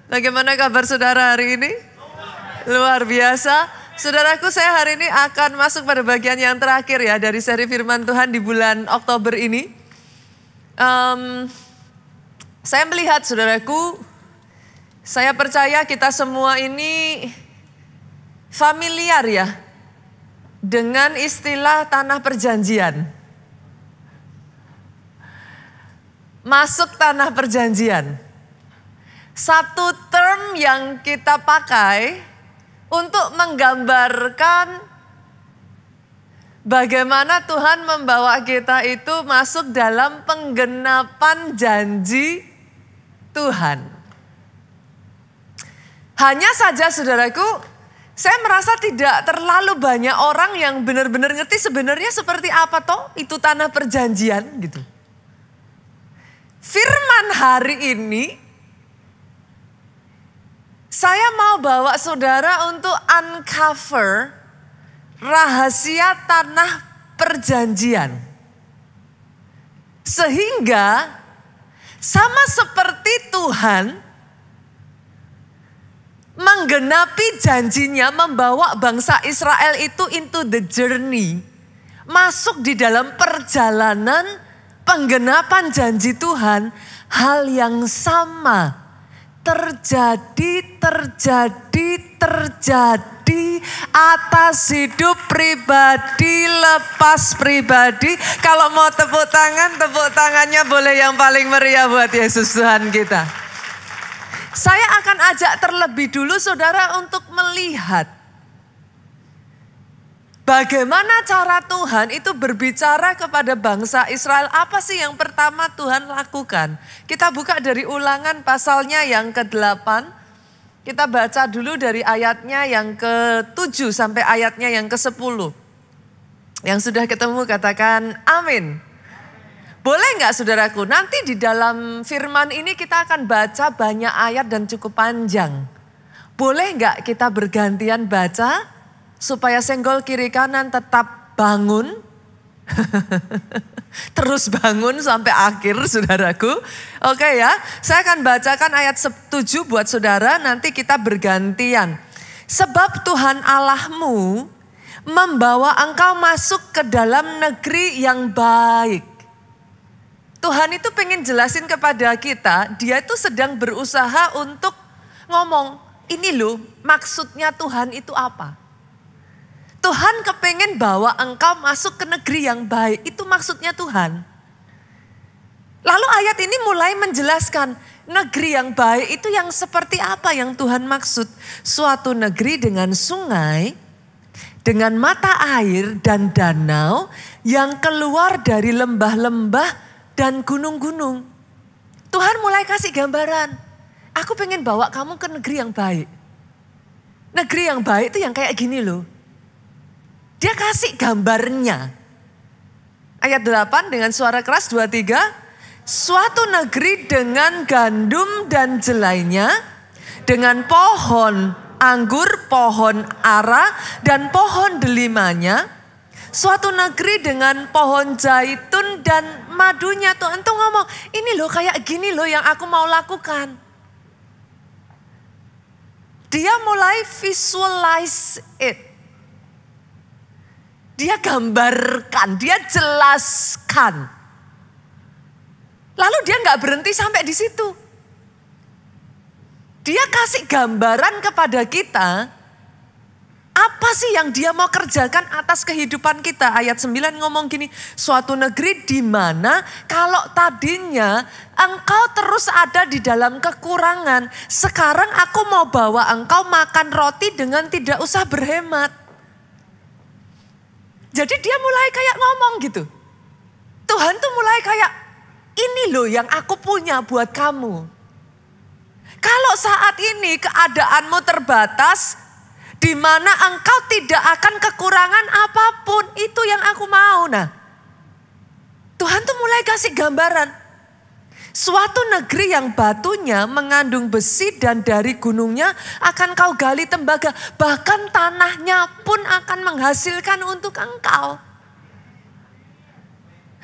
Bagaimana kabar saudara hari ini? Luar biasa. Saudaraku, saya hari ini akan masuk pada bagian yang terakhir ya dari seri firman Tuhan di bulan Oktober ini. Saya melihat saudaraku, saya percaya kita semua ini familiar ya dengan istilah tanah perjanjian. Masuk tanah perjanjian. Satu term yang kita pakai untuk menggambarkan bagaimana Tuhan membawa kita itu masuk dalam penggenapan janji Tuhan. Hanya saja saudaraku, saya merasa tidak terlalu banyak orang yang benar-benar ngerti sebenarnya seperti apa toh itu tanah perjanjian gitu. Firman hari ini saya mau bawa saudara untuk uncover rahasia tanah perjanjian. Sehingga sama seperti Tuhan menggenapi janjinya membawa bangsa Israel itu into the journey. Masuk di dalam perjalanan penggenapan janji Tuhan. Hal yang sama terjadi atas hidup pribadi, lepas pribadi. Kalau mau tepuk tangannya boleh yang paling meriah buat Yesus Tuhan kita. Saya akan ajak terlebih dulu saudara untuk melihat bagaimana cara Tuhan itu berbicara kepada bangsa Israel. Apa sih yang pertama Tuhan lakukan? Kita buka dari Ulangan pasalnya yang ke-8. Kita baca dulu dari ayatnya yang ke-7 sampai ayatnya yang ke-10. Yang sudah ketemu katakan amin. Boleh nggak saudaraku? Nanti di dalam firman ini kita akan baca banyak ayat dan cukup panjang. Boleh nggak kita bergantian baca? Supaya senggol kiri kanan tetap bangun. Terus bangun sampai akhir saudaraku. Oke ya, saya akan bacakan ayat 7 buat saudara, nanti kita bergantian. Sebab Tuhan Allahmu membawa engkau masuk ke dalam negeri yang baik. Tuhan itu pengen jelasin kepada kita, dia itu sedang berusaha untuk ngomong, ini loh maksudnya Tuhan itu apa? Tuhan kepengen bawa engkau masuk ke negeri yang baik. Itu maksudnya Tuhan. Lalu ayat ini mulai menjelaskan negeri yang baik itu yang seperti apa yang Tuhan maksud. Suatu negeri dengan sungai, dengan mata air dan danau yang keluar dari lembah-lembah dan gunung-gunung. Tuhan mulai kasih gambaran. Aku pengen bawa kamu ke negeri yang baik. Negeri yang baik itu yang kayak gini loh. Dia kasih gambarnya. Ayat 8 dengan suara keras 2-3. Suatu negeri dengan gandum dan jelainya. Dengan pohon anggur, pohon ara dan pohon delimanya. Suatu negeri dengan pohon zaitun dan madunya. Tuhan tuh ngomong, ini loh kayak gini loh yang aku mau lakukan. Dia mulai visualize it. Dia gambarkan, dia jelaskan. Lalu dia nggak berhenti sampai di situ. Dia kasih gambaran kepada kita, apa sih yang dia mau kerjakan atas kehidupan kita. Ayat 9 ngomong gini, suatu negeri di mana kalau tadinya engkau terus ada di dalam kekurangan. Sekarang aku mau bawa engkau makan roti dengan tidak usah berhemat. Jadi dia mulai kayak ngomong gitu. Tuhan tuh mulai kayak, ini loh yang aku punya buat kamu. Kalau saat ini keadaanmu terbatas, di mana engkau tidak akan kekurangan apapun, itu yang aku mau. Nah, Tuhan tuh mulai kasih gambaran. Suatu negeri yang batunya mengandung besi dan dari gunungnya akan kau gali tembaga. Bahkan tanahnya pun akan menghasilkan untuk engkau.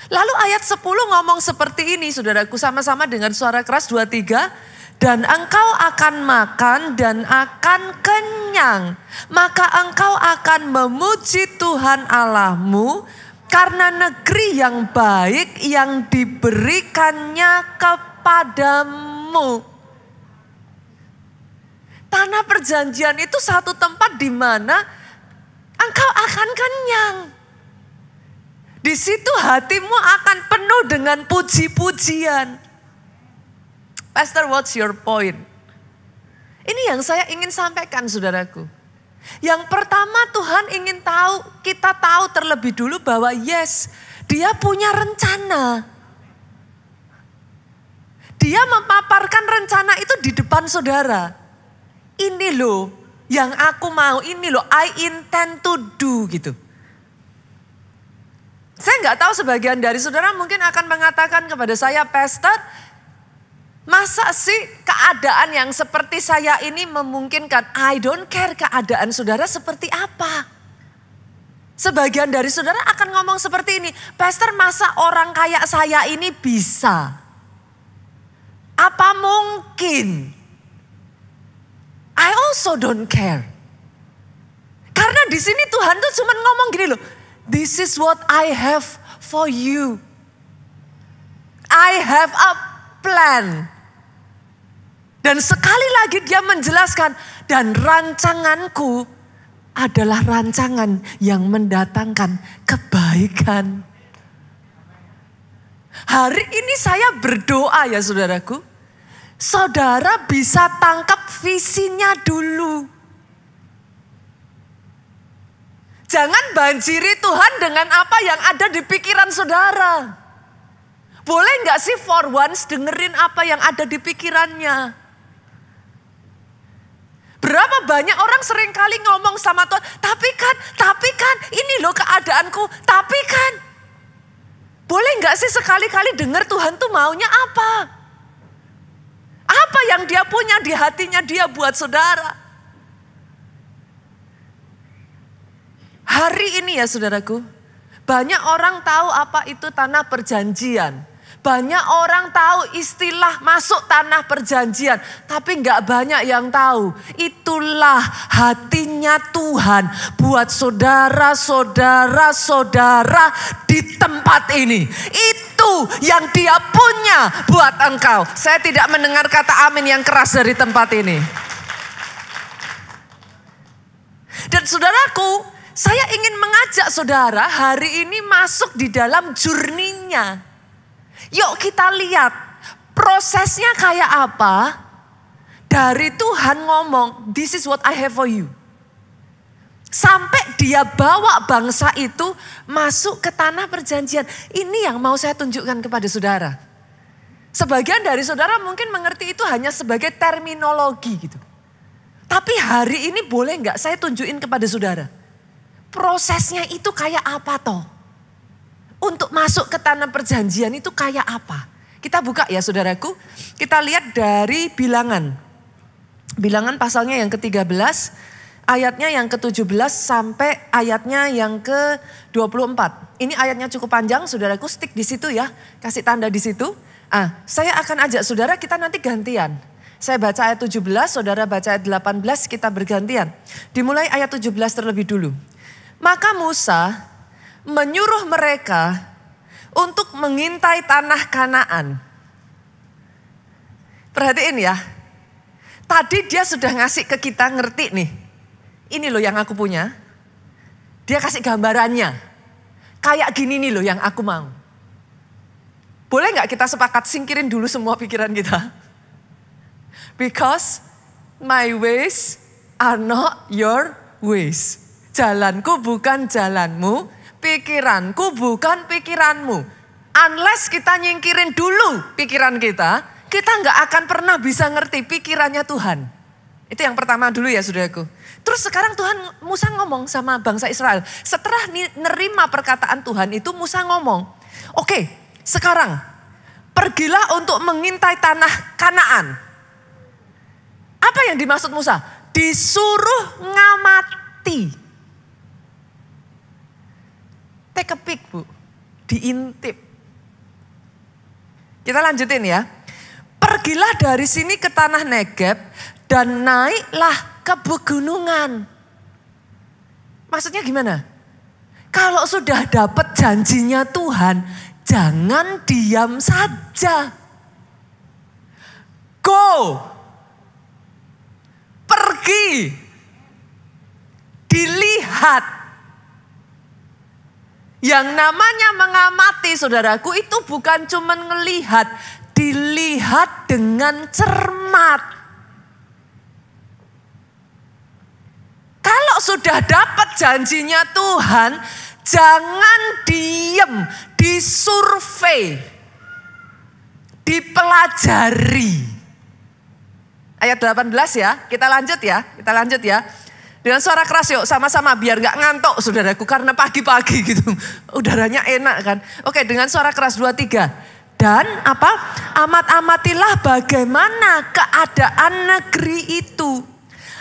Lalu ayat 10 ngomong seperti ini saudaraku, sama-sama dengan suara keras 2-3. dan engkau akan makan dan akan kenyang. Maka engkau akan memuji Tuhan Allahmu karena negeri yang baik yang diberikannya kepadamu. Tanah perjanjian itu satu tempat di mana engkau akan kenyang. Di situ hatimu akan penuh dengan puji-pujian. Pastor, what's your point? Ini yang saya ingin sampaikan, saudaraku. Yang pertama, Tuhan ingin kita tahu terlebih dulu bahwa yes, Dia punya rencana. Dia memaparkan rencana itu di depan saudara. Ini loh yang aku mau, ini loh I intend to do gitu. Saya nggak tahu sebagian dari saudara mungkin akan mengatakan kepada saya, Pastor, masa sih keadaan yang seperti saya ini memungkinkan? I don't care keadaan saudara seperti apa. Sebagian dari saudara akan ngomong seperti ini, Pastor, masa orang kayak saya ini bisa? Apa mungkin? I also don't care. Karena di sini Tuhan tuh cuma ngomong gini loh, this is what I have for you. I have a plan. Dan sekali lagi dia menjelaskan, dan rancanganku adalah rancangan yang mendatangkan kebaikan. Hari ini saya berdoa ya saudaraku, saudara bisa tangkap visinya dulu. Jangan banjiri Tuhan dengan apa yang ada di pikiran saudara. Boleh gak sih for once dengerin apa yang ada di pikirannya? Berapa banyak orang seringkali ngomong sama Tuhan, tapi kan, ini loh keadaanku, tapi kan. Boleh gak sih sekali-kali dengar Tuhan tuh maunya apa? Apa yang dia punya di hatinya dia buat saudara? Hari ini ya saudaraku, banyak orang tahu apa itu tanah perjanjian. Banyak orang tahu istilah masuk tanah perjanjian. Tapi gak banyak yang tahu. Itulah hatinya Tuhan buat saudara-saudara di tempat ini. Itu yang dia punya buat engkau. Saya tidak mendengar kata amin yang keras dari tempat ini. Dan saudaraku, saya ingin mengajak saudara hari ini masuk di dalam journey-nya. Yuk kita lihat prosesnya kayak apa. Dari Tuhan ngomong, this is what I have for you. Sampai dia bawa bangsa itu masuk ke tanah perjanjian. Ini yang mau saya tunjukkan kepada saudara. Sebagian dari saudara mungkin mengerti itu hanya sebagai terminologi gitu. Tapi hari ini boleh nggak saya tunjukin kepada saudara. Prosesnya itu kayak apa toh? Untuk masuk ke tanah perjanjian itu kayak apa? Kita buka ya saudaraku. Kita lihat dari Bilangan. Bilangan pasalnya yang ke-13. Ayatnya yang ke-17 sampai ayatnya yang ke-24. Ini ayatnya cukup panjang, saudaraku, stick di situ ya. Kasih tanda di situ. Saya akan ajak saudara kita nanti gantian. Saya baca ayat 17, saudara baca ayat 18, kita bergantian. Dimulai ayat 17 terlebih dulu. Maka Musa menyuruh mereka untuk mengintai tanah Kanaan. Perhatiin ya. Tadi dia sudah ngasih ke kita ngerti nih. Ini loh yang aku punya. Dia kasih gambarannya. Kayak gini nih loh yang aku mau. Boleh gak kita sepakat singkirin dulu semua pikiran kita? Because my ways are not your ways. Jalanku bukan jalanmu, pikiranku bukan pikiranmu. Unless kita nyingkirin dulu pikiran kita gak akan pernah bisa ngerti pikirannya Tuhan. Itu yang pertama dulu ya saudaraku. Terus sekarang Musa ngomong sama bangsa Israel. Setelah nerima perkataan Tuhan itu Musa ngomong. Oke, sekarang pergilah untuk mengintai tanah Kanaan. Apa yang dimaksud Musa? Disuruh ngamati. Take a peek bu, diintip. Kita lanjutin ya. Pergilah dari sini ke tanah Negeb dan naiklah ke pegunungan. Maksudnya gimana? Kalau sudah dapat janjinya Tuhan, jangan diam saja. Go. Pergi. Dilihat. Yang namanya mengamati, saudaraku, itu bukan cuma ngelihat. Dilihat dengan cermat. Kalau sudah dapat janjinya Tuhan, jangan diem, disurvei, dipelajari. Ayat 18 ya, kita lanjut ya. Dengan suara keras yuk, sama-sama biar gak ngantuk saudaraku, karena pagi-pagi gitu. Udaranya enak kan. Oke, dengan suara keras 2, 3. Dan amat-amatilah bagaimana keadaan negeri itu.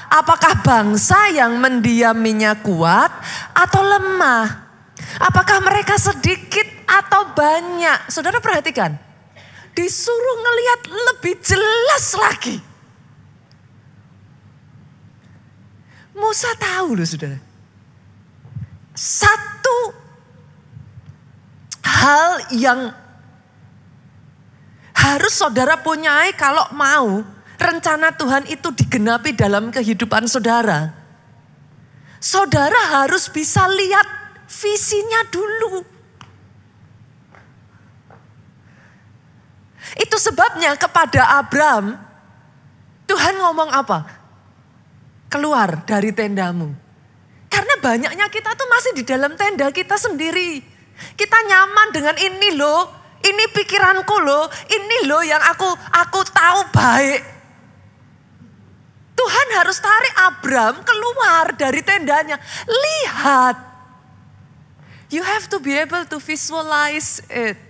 Apakah bangsa yang mendiaminya kuat atau lemah? Apakah mereka sedikit atau banyak? Saudara perhatikan. Disuruh ngelihat lebih jelas lagi. Musa tahu loh saudara. Satu hal yang harus saudara punyai kalau mau rencana Tuhan itu digenapi dalam kehidupan saudara. Saudara harus bisa lihat visinya dulu. Itu sebabnya kepada Abram, Tuhan ngomong apa? Keluar dari tendamu. Karena banyaknya kita tuh masih di dalam tenda kita sendiri. Kita nyaman dengan ini loh. Ini pikiranku loh, ini loh yang aku tahu baik. Tuhan harus tarik Abram keluar dari tendanya. Lihat. You have to be able to visualize it.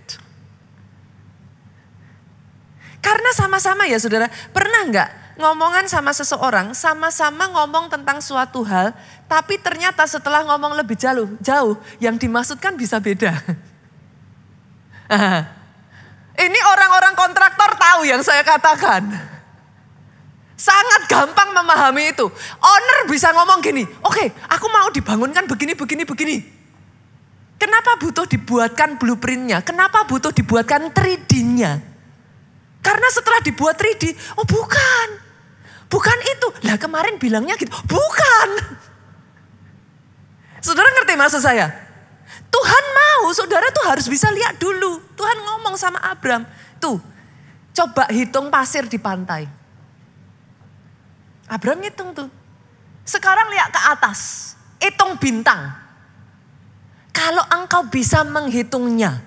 Karena sama-sama ya saudara, pernah nggak ngomongan sama seseorang, sama-sama ngomong tentang suatu hal, tapi ternyata setelah ngomong lebih jauh, yang dimaksudkan bisa beda. Ini orang-orang kontraktor tahu yang saya katakan. Sangat gampang memahami itu. Owner bisa ngomong gini, oke, aku mau dibangunkan begini. Kenapa butuh dibuatkan blueprintnya? Kenapa butuh dibuatkan 3D-nya? Karena setelah dibuat 3D, oh bukan itu. Lah kemarin bilangnya gitu, bukan. Saudara ngerti maksud saya? Tuhan mau, saudara tuh harus bisa lihat dulu. Tuhan ngomong sama Abram, tuh coba hitung pasir di pantai. Abram ngitung tuh. Sekarang lihat ke atas, hitung bintang. Kalau engkau bisa menghitungnya.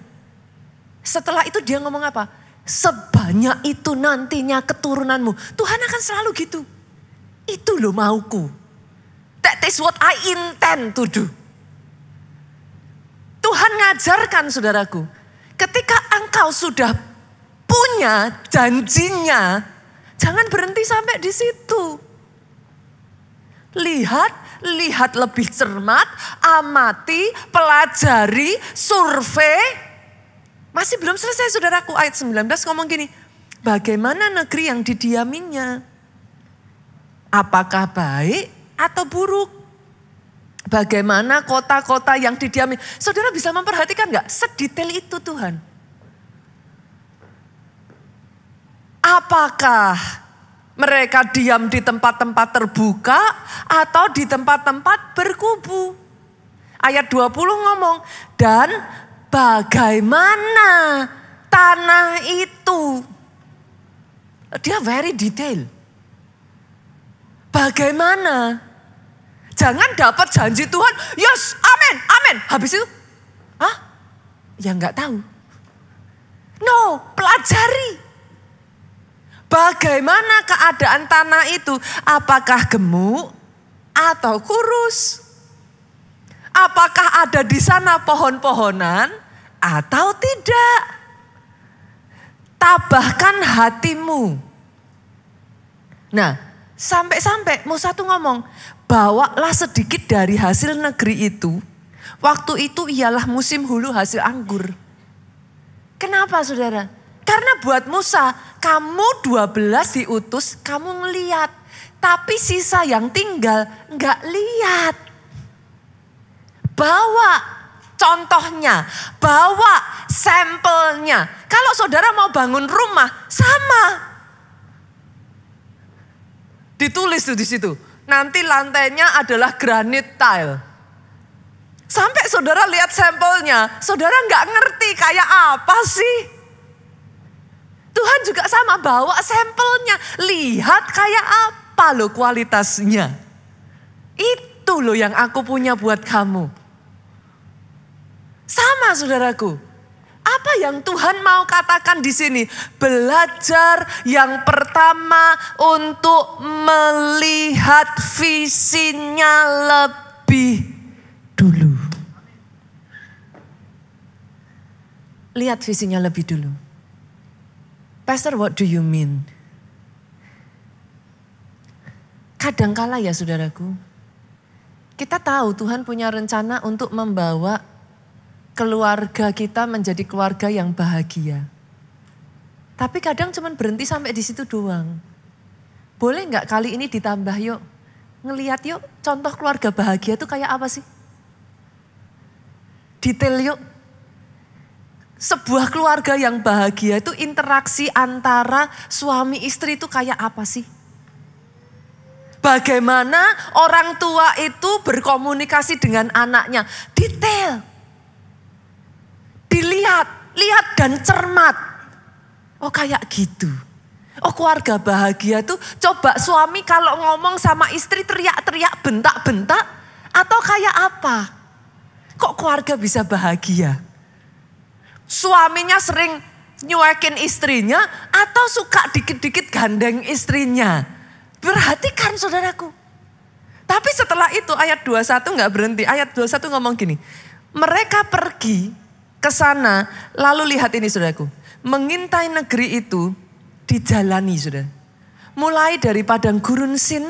Setelah itu dia ngomong apa? Sebanyak itu nantinya keturunanmu. Tuhan akan selalu gitu. Itu loh mauku. That is what I intend to do. Tuhan ngajarkan saudaraku, ketika engkau sudah punya janjinya, jangan berhenti sampai di situ. Lihat lebih cermat, amati, pelajari, survei. Masih belum selesai saudaraku, ayat 19 ngomong gini, bagaimana negeri yang didiaminya? Apakah baik atau buruk? Bagaimana kota-kota yang didiami. Saudara bisa memperhatikan gak? Sedetail itu Tuhan. Apakah mereka diam di tempat-tempat terbuka atau di tempat-tempat berkubu? Ayat 20 ngomong, dan bagaimana tanah itu? Dia very detail. Bagaimana? Jangan dapat janji Tuhan, yes, amin. Habis itu, ya nggak tahu. No, pelajari. Bagaimana keadaan tanah itu? Apakah gemuk atau kurus? Apakah ada di sana pohon-pohonan atau tidak? Tabahkan hatimu. Nah, sampai-sampai Musa tuh ngomong, bawalah sedikit dari hasil negeri itu. Waktu itu ialah musim hulu hasil anggur. Kenapa saudara? Karena buat Musa kamu 12 diutus, kamu ngeliat. Tapi sisa yang tinggal nggak lihat. Bawa contohnya, bawa sampelnya. Kalau saudara mau bangun rumah, sama. Ditulis tuh di situ. Nanti lantainya adalah granit tile. Sampai saudara lihat sampelnya, saudara nggak ngerti kayak apa sih. Tuhan juga sama, bawa sampelnya. Lihat kayak apa loh kualitasnya. Itu loh yang aku punya buat kamu. Sama saudaraku. Apa yang Tuhan mau katakan di sini? Belajar yang pertama untuk melihat visinya lebih dulu. Lihat visinya lebih dulu. Pastor, what do you mean? Kadangkala ya saudaraku, kita tahu Tuhan punya rencana untuk membawa keluarga kita menjadi keluarga yang bahagia. Tapi kadang cuma berhenti sampai di situ doang. Boleh nggak kali ini ditambah yuk? Ngeliat yuk contoh keluarga bahagia itu kayak apa sih? Detail yuk. Sebuah keluarga yang bahagia itu interaksi antara suami istri itu kayak apa sih? Bagaimana orang tua itu berkomunikasi dengan anaknya? Detail. Dilihat, lihat dan cermat. Oh kayak gitu. Oh keluarga bahagia tuh coba suami kalau ngomong sama istri teriak-teriak, bentak-bentak. Atau kayak apa? Kok keluarga bisa bahagia? Suaminya sering nyuekin istrinya atau suka dikit-dikit gandeng istrinya. Perhatikan saudaraku. Tapi setelah itu ayat 21 gak berhenti. Ayat 21 ngomong gini. Mereka pergi ke sana, lalu lihat ini saudaraku. Mengintai negeri itu dijalani saudara. Mulai dari padang gurun Sin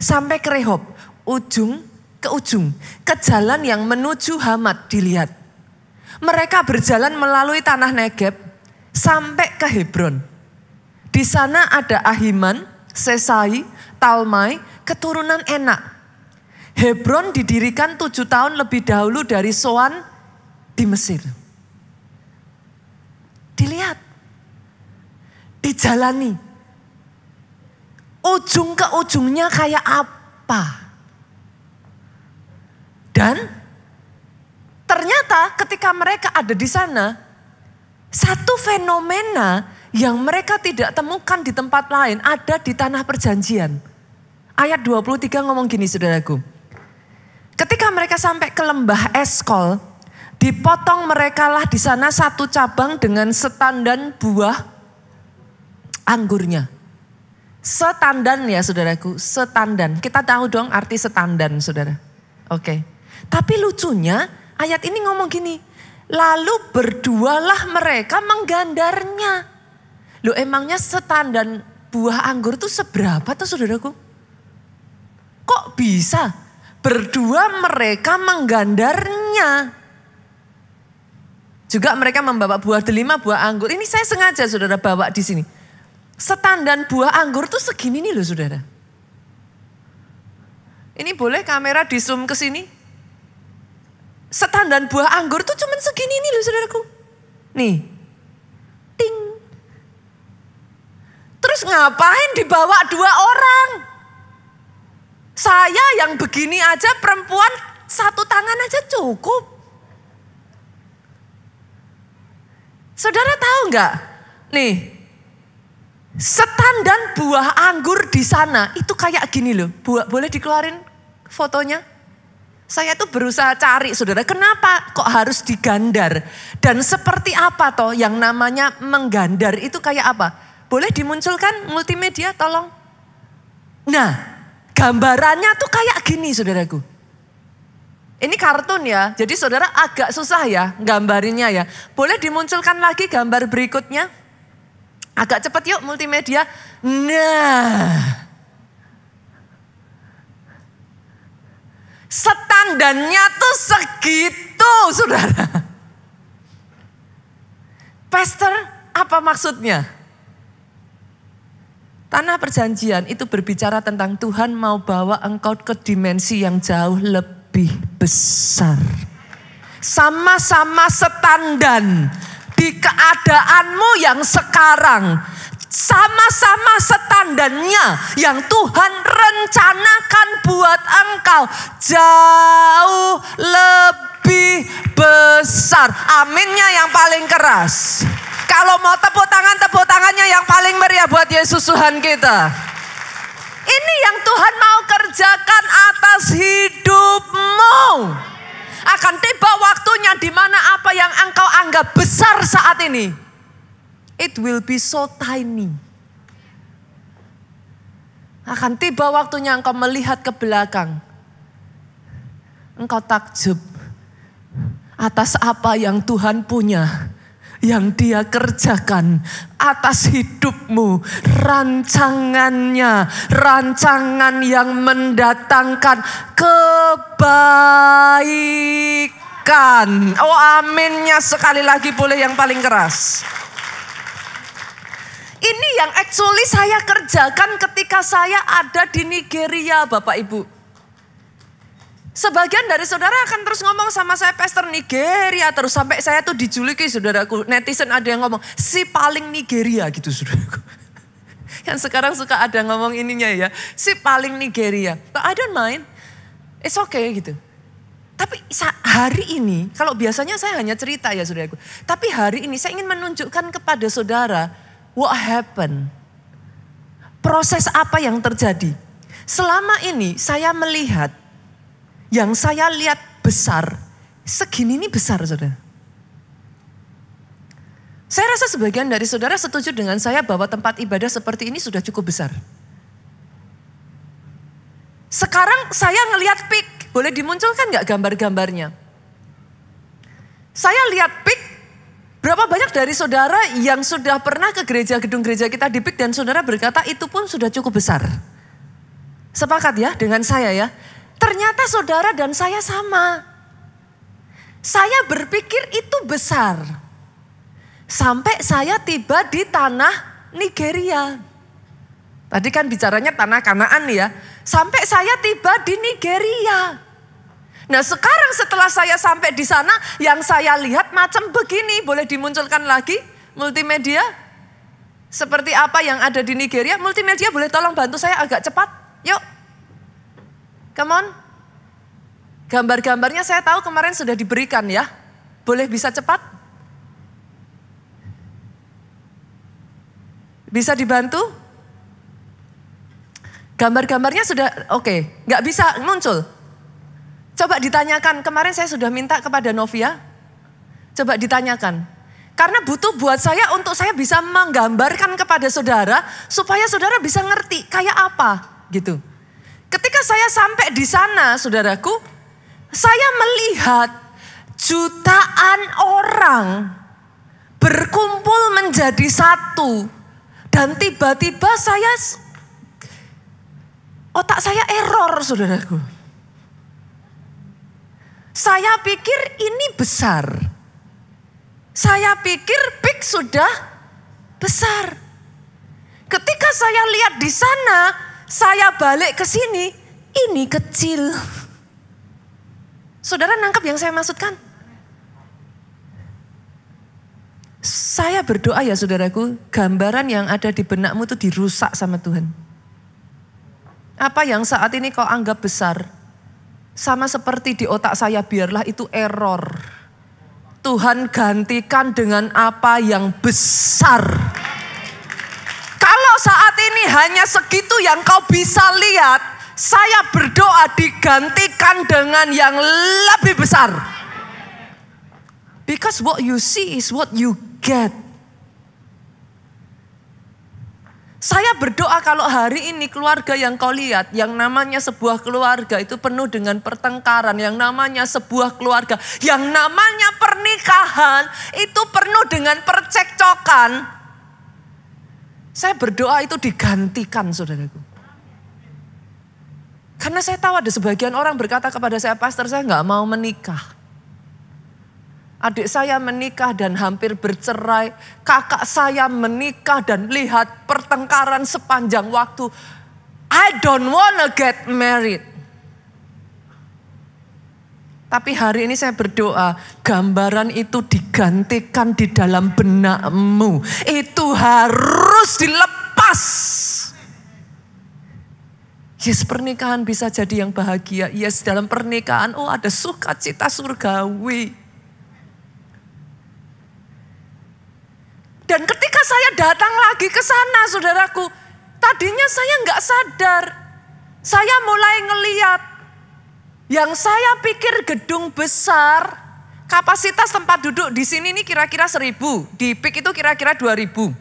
sampai ke Rehob. Ujung ke ujung. Ke jalan yang menuju Hamat dilihat. Mereka berjalan melalui tanah Negeb sampai ke Hebron. Di sana ada Ahiman, Sesai, Talmai, keturunan Enak. Hebron didirikan 7 tahun lebih dahulu dari Soan di Mesir. Dilihat. Dijalani. Ujung ke ujungnya kayak apa. Dan ternyata ketika mereka ada di sana, satu fenomena yang mereka tidak temukan di tempat lain ada di tanah perjanjian. Ayat 23 ngomong gini saudaraku. Ketika mereka sampai ke lembah Eskol, dipotong merekalah di sana satu cabang dengan setandan buah anggurnya. Setandan ya saudaraku, setandan. Kita tahu dong arti setandan saudara. Oke. Tapi lucunya ayat ini ngomong gini. Lalu berdualah mereka menggandarnya. Loh emangnya setandan buah anggur itu seberapa tuh saudaraku? Kok bisa berdua mereka menggandarnya? Juga mereka membawa buah delima, buah anggur. Ini saya sengaja saudara bawa di sini. Setandan buah anggur tuh segini nih loh saudara. Ini boleh kamera di zoom ke sini? Setandan buah anggur tuh cuman segini nih loh saudaraku. Nih. Ting. Terus ngapain dibawa 2 orang? Saya yang begini aja perempuan 1 tangan aja cukup. Saudara tahu nggak? Nih, setandan buah anggur di sana itu kayak gini loh. Boleh dikeluarin fotonya? Saya tuh berusaha cari saudara, kenapa kok harus digandar? Dan seperti apa toh yang namanya menggandar itu kayak apa? Boleh dimunculkan multimedia tolong? Nah, gambarannya tuh kayak gini saudaraku. Ini kartun ya, jadi saudara agak susah ya gambarinnya ya. Boleh dimunculkan lagi gambar berikutnya? Agak cepat yuk multimedia. Nah, setandannya tuh segitu saudara. Pastor, apa maksudnya? Tanah perjanjian itu berbicara tentang Tuhan mau bawa engkau ke dimensi yang jauh lebih besar. Sama-sama setandan di keadaanmu yang sekarang. Sama-sama setandannya yang Tuhan rencanakan buat engkau jauh lebih besar. Aminnya yang paling keras. Kalau mau tepuk tangannya yang paling meriah buat Yesus Tuhan kita. Ini yang Tuhan mau kerjakan atas hidupmu. Akan tiba waktunya di mana apa yang engkau anggap besar saat ini, it will be so tiny. Akan tiba waktunya engkau melihat ke belakang. Engkau takjub atas apa yang Tuhan punya, yang Dia kerjakan atas hidupmu. Rancangan yang mendatangkan kebaikan. Oh aminnya sekali lagi boleh yang paling keras. Ini yang actually saya kerjakan ketika saya ada di Nigeria, Bapak Ibu. Sebagian dari saudara akan terus ngomong sama saya, Pastor Nigeria terus, sampai saya tuh dijuluki saudaraku. Netizen ada yang ngomong, si paling Nigeria gitu saudaraku. Yang sekarang suka ada ngomong ininya ya, si paling Nigeria. But I don't mind, it's okay gitu. Tapi hari ini, kalau biasanya saya hanya cerita ya saudaraku. Tapi hari ini saya ingin menunjukkan kepada saudara, what happened? Proses apa yang terjadi? Selama ini saya melihat, yang saya lihat besar, segini ini besar saudara. Saya rasa sebagian dari saudara setuju dengan saya bahwa tempat ibadah seperti ini sudah cukup besar. Sekarang saya ngelihat PIK, boleh dimunculkan gak gambar-gambarnya? Saya lihat PIK, berapa banyak dari saudara yang sudah pernah ke gereja, gedung gereja kita di PIK dan saudara berkata itu pun sudah cukup besar. Sepakat ya dengan saya ya? Ternyata saudara dan saya sama. Saya berpikir itu besar. Sampai saya tiba di tanah Nigeria. Tadi kan bicaranya tanah Kanaan ya. Sampai saya tiba di Nigeria. Nah sekarang setelah saya sampai di sana, yang saya lihat macam begini. Boleh dimunculkan lagi multimedia? Seperti apa yang ada di Nigeria? Multimedia boleh tolong bantu saya agak cepat? Yuk. Come on. Gambar-gambarnya saya tahu kemarin sudah diberikan ya. Boleh bisa cepat? Bisa dibantu? Gambar-gambarnya sudah oke. Nggak bisa muncul. Coba ditanyakan, kemarin saya sudah minta kepada Novia. Coba ditanyakan. Karena butuh buat saya untuk saya bisa menggambarkan kepada saudara. Supaya saudara bisa ngerti kayak apa gitu. Ketika saya sampai di sana, saudaraku, saya melihat jutaan orang berkumpul menjadi satu. Dan tiba-tiba otak saya error, saudaraku. Saya pikir ini besar. Saya pikir PIK sudah besar. Ketika saya lihat di sana, saya balik ke sini, ini kecil. Saudara nangkep yang saya maksudkan? Saya berdoa ya saudaraku, gambaran yang ada di benakmu itu dirusak sama Tuhan. Apa yang saat ini kau anggap besar, sama seperti di otak saya, biarlah itu error. Tuhan gantikan dengan apa yang besar. Kalau saat ini hanya segitu yang kau bisa lihat, saya berdoa digantikan dengan yang lebih besar. Because what you see is what you get. Saya berdoa kalau hari ini keluarga yang kau lihat, yang namanya sebuah keluarga itu penuh dengan pertengkaran, yang namanya sebuah keluarga, yang namanya pernikahan itu penuh dengan percekcokan. Saya berdoa itu digantikan, saudaraku. Karena saya tahu ada sebagian orang berkata kepada saya, Pastor, saya nggak mau menikah. Adik saya menikah dan hampir bercerai. Kakak saya menikah dan lihat pertengkaran sepanjang waktu. I don't wanna get married. Tapi hari ini saya berdoa, gambaran itu digantikan di dalam benakmu. Itu harus dilepas. Yes, pernikahan bisa jadi yang bahagia. Yes, dalam pernikahan, ada sukacita surgawi. Dan ketika saya datang lagi ke sana, saudaraku, tadinya saya nggak sadar. Saya mulai ngeliat, yang saya pikir gedung besar, kapasitas tempat duduk di sini ini kira-kira 1.000. Di PIK itu kira-kira 2.000.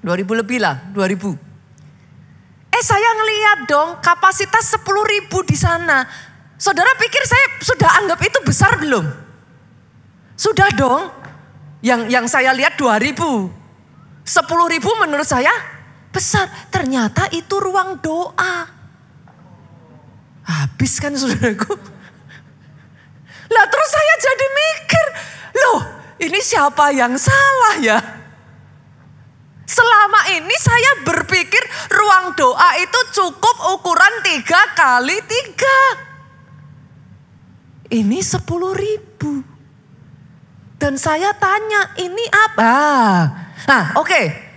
2.000 lebih lah, 2.000. Saya ngeliat dong kapasitas 10.000 di sana. Saudara pikir saya sudah anggap itu besar belum? Sudah dong. Yang saya lihat 2.000. 10.000 menurut saya besar. Ternyata itu ruang doa. Habis kan saudaraku. Lah terus saya jadi mikir, loh ini siapa yang salah ya? Selama ini saya berpikir ruang doa itu cukup ukuran 3x3. Ini 10.000. Dan saya tanya, ini apa? Nah, oke.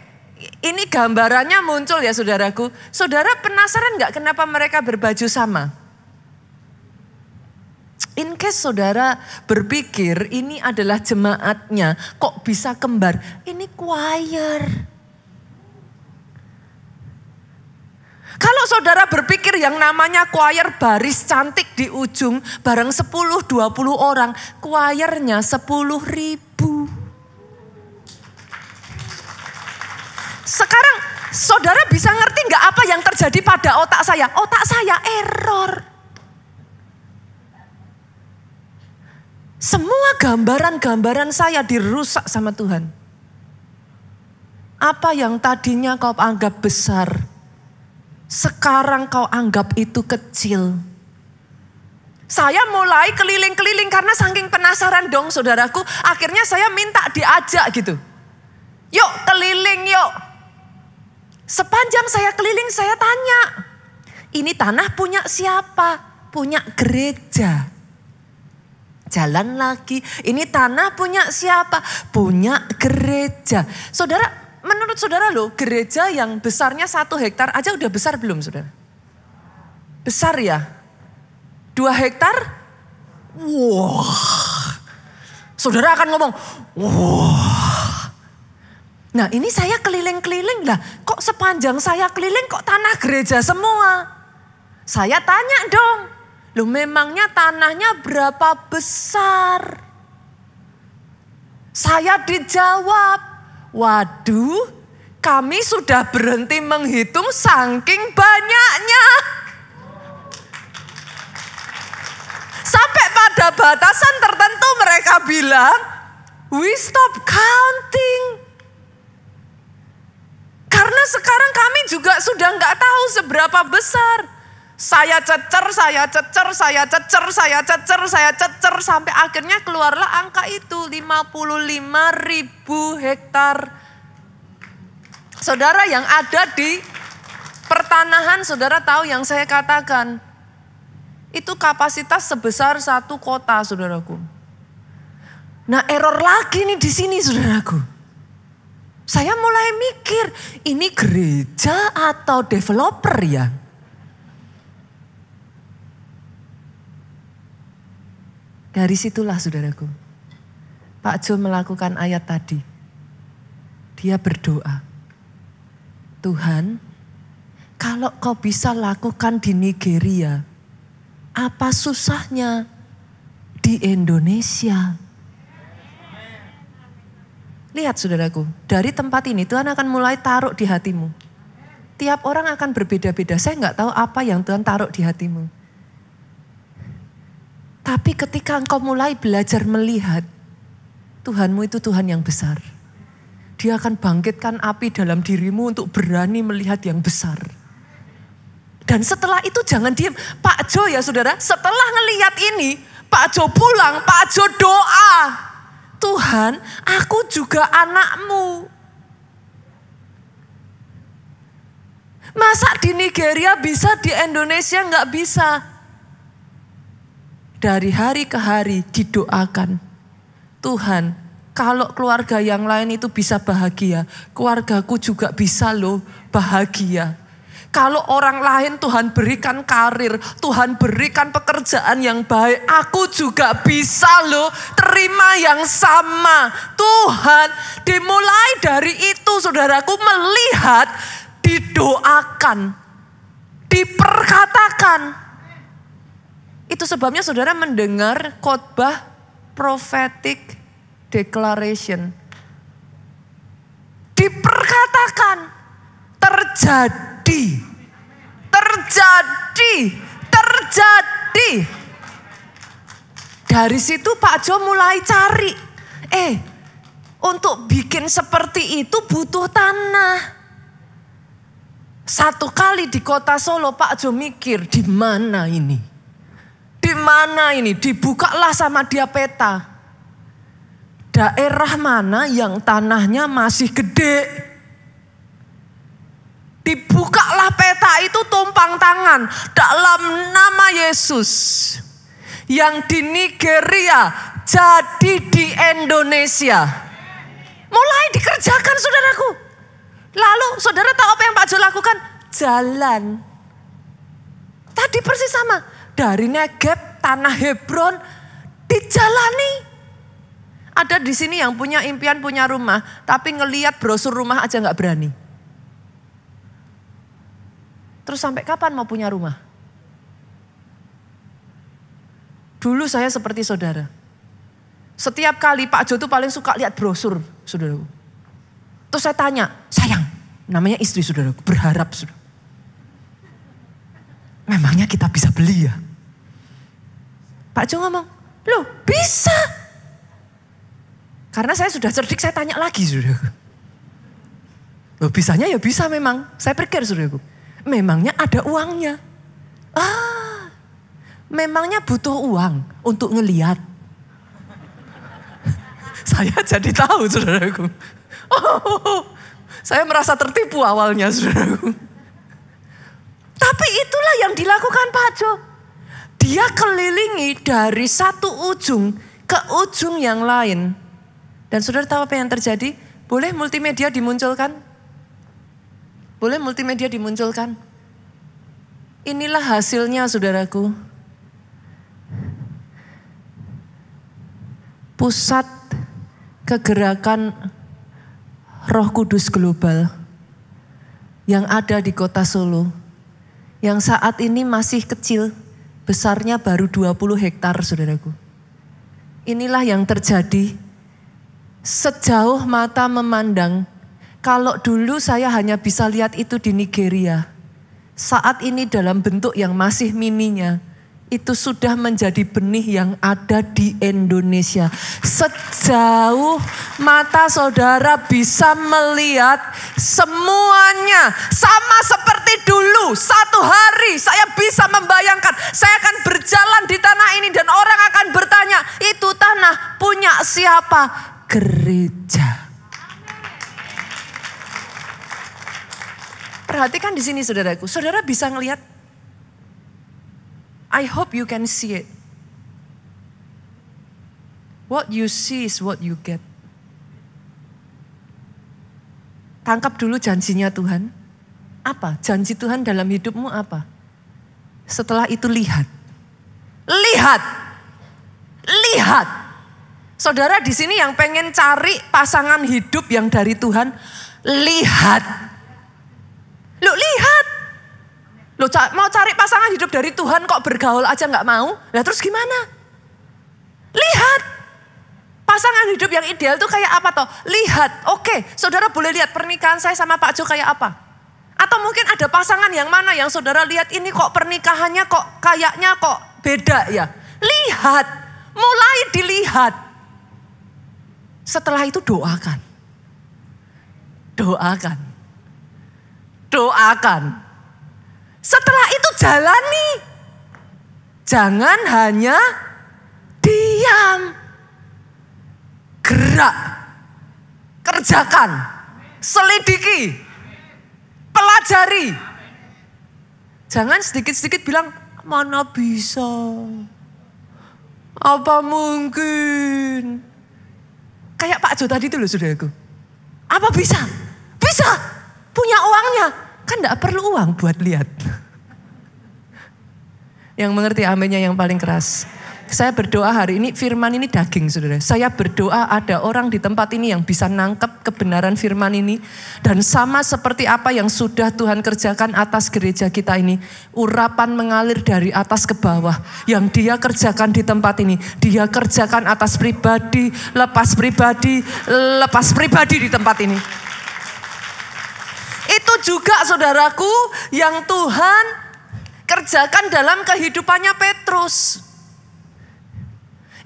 Ini gambarannya muncul ya saudaraku. Saudara penasaran gak kenapa mereka berbaju sama? In case saudara berpikir ini adalah jemaatnya, kok bisa kembar? Ini choir. Kalau saudara berpikir yang namanya choir baris cantik di ujung bareng 10-20 orang, choirnya 10.000. Sekarang saudara bisa ngerti gak apa yang terjadi pada otak saya? Otak saya error. Semua gambaran-gambaran saya dirusak sama Tuhan. Apa yang tadinya kau anggap besar, sekarang kau anggap itu kecil. Saya mulai keliling-keliling karena saking penasaran dong saudaraku. Akhirnya saya minta diajak gitu. Yuk keliling yuk. Sepanjang saya keliling saya tanya. Ini tanah punya siapa? Punya gereja. Jalan lagi. Ini tanah punya siapa? Punya gereja. Saudara, menurut saudara loh, gereja yang besarnya 1 hektar aja udah besar belum saudara? Besar ya? 2 hektar? Wah. Saudara akan ngomong, wah. Nah ini saya keliling-keliling lah. Kok sepanjang saya keliling kok tanah gereja semua? Saya tanya dong. Loh memangnya tanahnya berapa besar? Saya dijawab, waduh, kami sudah berhenti menghitung saking banyaknya. Sampai pada batasan tertentu mereka bilang, we stop counting. Karena sekarang kami juga sudah nggak tahu seberapa besar. Saya cecer sampai akhirnya keluarlah angka itu 55.000 hektar. Saudara yang ada di pertanahan, saudara tahu yang saya katakan. Itu kapasitas sebesar 1 kota, saudaraku. Nah, error lagi nih di sini, saudaraku. Saya mulai mikir, ini gereja atau developer ya? Dari situlah saudaraku, Pak Jo melakukan ayat tadi. Dia berdoa, Tuhan, kalau kau bisa lakukan di Nigeria, apa susahnya di Indonesia? Lihat saudaraku, dari tempat ini Tuhan akan mulai taruh di hatimu. Tiap orang akan berbeda-beda, saya nggak tahu apa yang Tuhan taruh di hatimu. Tapi ketika engkau mulai belajar melihat, Tuhanmu itu Tuhan yang besar. Dia akan bangkitkan api dalam dirimu untuk berani melihat yang besar. Dan setelah itu jangan diam. Pak Jo ya saudara, setelah ngelihat ini, Pak Jo pulang, Pak Jo doa. Tuhan, aku juga anakmu. Masa di Nigeria bisa, di Indonesia nggak bisa? Dari hari ke hari didoakan. Tuhan, kalau keluarga yang lain itu bisa bahagia, keluargaku juga bisa loh bahagia. Kalau orang lain Tuhan berikan karir, Tuhan berikan pekerjaan yang baik, aku juga bisa loh terima yang sama. Tuhan, dimulai dari itu saudaraku melihat, didoakan, diperkatakan. Itu sebabnya saudara mendengar khotbah prophetic declaration. Diperkatakan, terjadi. Dari situ Pak Jo mulai cari. Untuk bikin seperti itu butuh tanah. Satu kali di kota Solo Pak Jo mikir, di mana ini? Di mana ini? Dibukalah sama dia peta. Daerah mana yang tanahnya masih gede? Dibukalah peta itu tumpang tangan dalam nama Yesus. Yang di Nigeria jadi di Indonesia. Mulai dikerjakan saudaraku. Lalu saudara tahu apa yang Pak Jo lakukan? Jalan. Tadi persis sama. Dari Negeb, tanah Hebron, dijalani. Ada di sini yang punya impian punya rumah, tapi ngelihat brosur rumah aja gak berani. Terus sampai kapan mau punya rumah? Dulu saya seperti saudara. Setiap kali Pak Jo tuh paling suka lihat brosur, saudaraku. Terus saya tanya, sayang, namanya istri saudaraku, berharap saudara. Memangnya kita bisa beli ya? Pak Jo ngomong, loh bisa. Karena saya sudah cerdik, saya tanya lagi saudaraku. Loh bisanya ya bisa memang. Saya pikir saudaraku, memangnya ada uangnya. Memangnya butuh uang untuk ngelihat. Saya jadi tahu saudaraku. Saya merasa tertipu awalnya saudaraku. Tapi itulah yang dilakukan Pak Jo. Dia kelilingi dari satu ujung ke ujung yang lain. Dan saudara tahu apa yang terjadi? Boleh multimedia dimunculkan? Boleh multimedia dimunculkan? Inilah hasilnya saudaraku. Pusat kegerakan Roh Kudus Global yang ada di kota Solo. Yang saat ini masih kecil, besarnya baru 20 hektar saudaraku. Inilah yang terjadi sejauh mata memandang. Kalau dulu saya hanya bisa lihat itu di Nigeria. Saat ini dalam bentuk yang masih mininya. Itu sudah menjadi benih yang ada di Indonesia. Sejauh mata saudara bisa melihat semuanya sama seperti dulu. Satu hari saya bisa membayangkan saya akan berjalan di tanah ini dan orang akan bertanya, itu tanah punya siapa? Gereja. Perhatikan di sini saudaraku. Saudara bisa ngelihat. I hope you can see it. What you see is what you get. Tangkap dulu janjinya Tuhan. Apa? Janji Tuhan dalam hidupmu apa? Setelah itu lihat. Lihat. Lihat. Saudara di sini yang pengen cari pasangan hidup yang dari Tuhan, lihat. Loh lihat. Loh mau cari pasangan hidup dari Tuhan kok bergaul aja gak mau? Lah terus gimana? Lihat. Pasangan hidup yang ideal tuh kayak apa toh? Lihat. Oke, saudara boleh lihat pernikahan saya sama Pak Jo kayak apa? Atau mungkin ada pasangan yang mana yang saudara lihat ini kok pernikahannya kok kayaknya kok beda ya? Lihat. Mulai dilihat. Setelah itu doakan. Doakan. Doakan. Setelah itu jalani. Jangan hanya diam. gerak, kerjakan, selidiki, pelajari. Jangan sedikit-sedikit bilang, mana bisa, apa mungkin. Kayak Pak Jo tadi itu loh saudaraku. Apa bisa? Bisa, punya uangnya. Kan gak perlu uang buat lihat. Yang mengerti amennya yang paling keras. Saya berdoa hari ini, firman ini daging saudara. Saya berdoa ada orang di tempat ini yang bisa nangkep kebenaran firman ini. Dan sama seperti apa yang sudah Tuhan kerjakan atas gereja kita ini. Urapan mengalir dari atas ke bawah. Yang dia kerjakan di tempat ini. Dia kerjakan atas pribadi, lepas pribadi di tempat ini. Itu juga saudaraku yang Tuhan kerjakan dalam kehidupannya Petrus.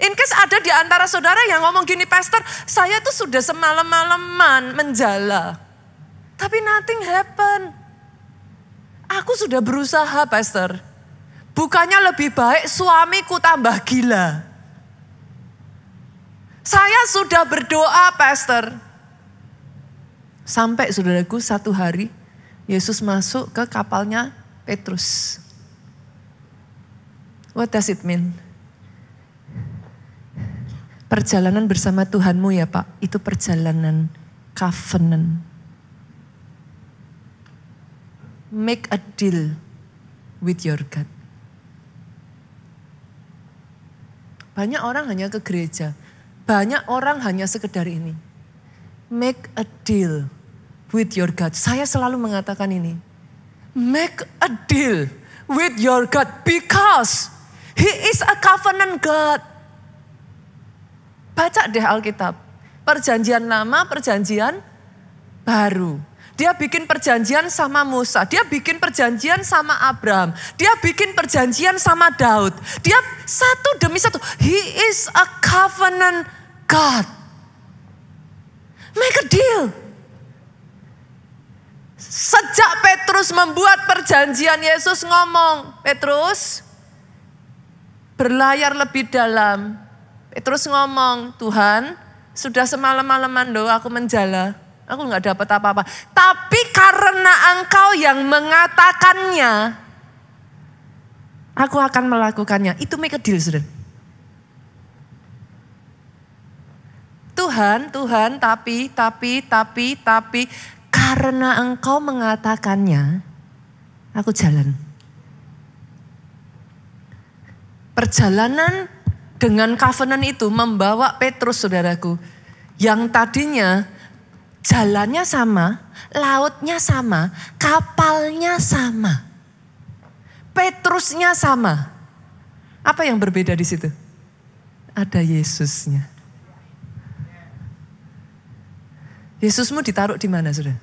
In case ada di antara saudara yang ngomong gini, pastor, saya tuh sudah semalam-malaman menjala. Tapi nothing happen. Aku sudah berusaha, pastor. Bukannya lebih baik suamiku tambah gila. Saya sudah berdoa, pastor. Sampai saudaraku satu hari, Yesus masuk ke kapalnya Petrus. What does it mean? Perjalanan bersama Tuhanmu ya Pak, itu perjalanan covenant. Make a deal with your God. Banyak orang hanya ke gereja, banyak orang hanya sekedar ini. Make a deal with your God. Saya selalu mengatakan ini. Make a deal with your God because He is a covenant God. Baca deh Alkitab. Perjanjian lama, perjanjian baru. Dia bikin perjanjian sama Musa. Dia bikin perjanjian sama Abraham. Dia bikin perjanjian sama Daud. Dia satu demi satu. He is a covenant God. Make a deal. Sejak Petrus membuat perjanjian, Yesus ngomong, Petrus berlayar lebih dalam. Petrus ngomong, Tuhan sudah semalam-malaman doa aku menjala. Aku gak dapat apa-apa. Tapi karena Engkau yang mengatakannya, aku akan melakukannya. Itu make a deal, saudara. Tuhan, tapi, karena Engkau mengatakannya, aku jalan. Perjalanan dengan covenant itu membawa Petrus saudaraku. Yang tadinya jalannya sama, lautnya sama, kapalnya sama. Petrusnya sama. Apa yang berbeda di situ? Ada Yesusnya. Yesusmu ditaruh di mana saudara?